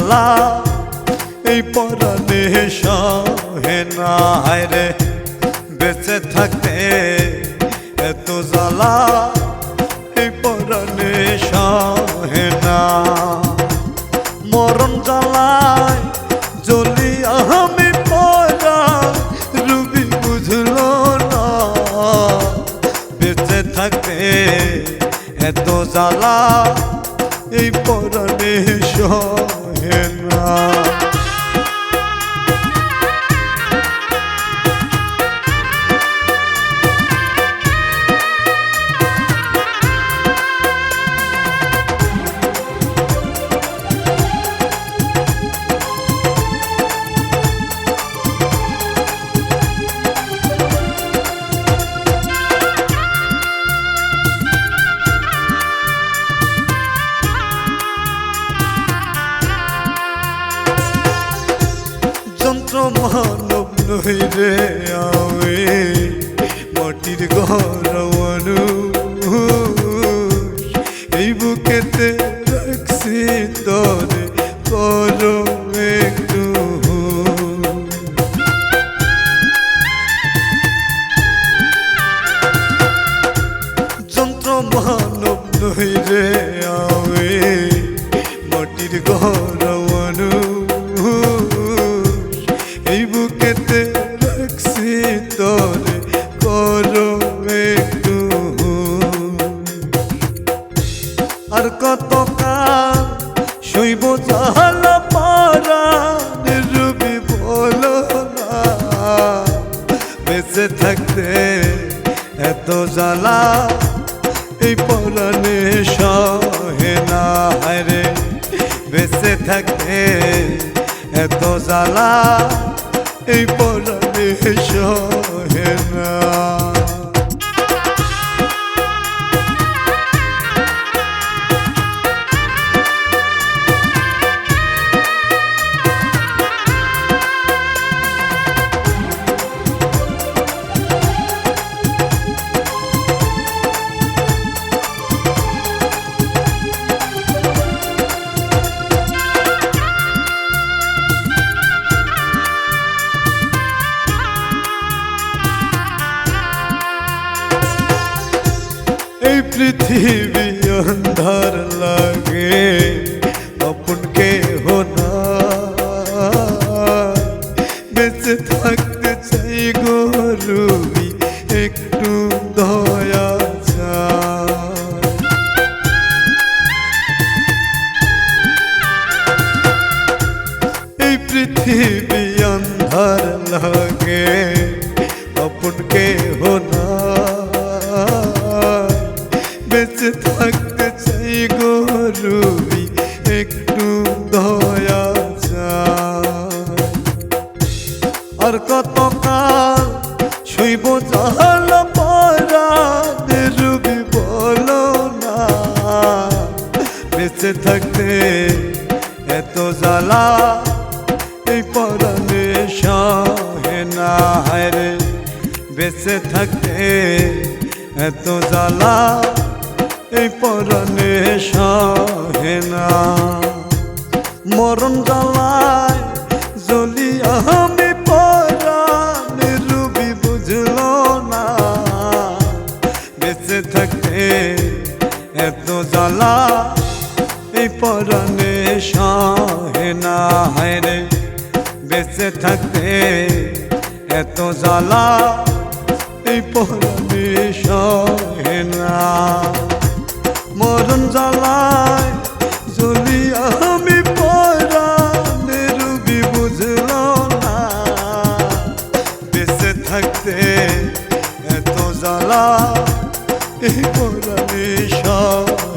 জ্বালা এই পরাণে সহে না। হায় রে বেঁচে থাকতে এত জ্বালা এই পরাণে সহে না। মরণ জ্বালায় জ্বলি আমি পরা রুবি বুঝলো না। বেঁচে থাকতে এত জ্বালা এই পরাণে সহে না। যন্ত্র মানব নই রে আমি মাটির ঘর মানুষ। এই বুকেতে রাখছি তোরে করো একটু। যন্ত্র মানব নই রে আমি মাটির ঘর মানুষ। এই বুকেতে রাখছি তোরে করো একটু। আর কত কাল শৈব জ্বালা পরাণ রুবি বলো না। বেঁচে থাকতে এত জ্বালা এই পরাণে সহে না। হায় রে বেঁচে থাকতে এত জ্বালা এই পরাণে সহে না। এই পৃথিবী অন্ধার লাগে আপন কেহ না। বেঁচে থাকতে চাই গো রুবি একটু দয়া চাই। এই পৃথিবী অন্ধার লাগে আপন কেহ না। বেঁচে থাকতে চাই গো রুবি একটু দয়া চাই। আর কত কাল শৈব জ্বালা পরাণ রুবি বলো না। বেঁচে থাকতে এত জ্বালা এই পরাণে সহে না। হায় রে বেঁচে থাকতে এত জ্বালা এই পরাণে সহে না। মরণ জ্বালায় জ্বলি আমি পরাণ রুবি বুঝলো না। বেঁচে থাকতে এত জ্বালা এই পরাণে সহে না। হায় রে বেঁচে থাকতে এত জ্বালা এই পরাণে সহে না। মরণ জ্বালায় জ্বলি আমি পরাণ রুবি বুঝলো না। বেঁচে থাকতে এত জ্বালা এই পরাণে সহে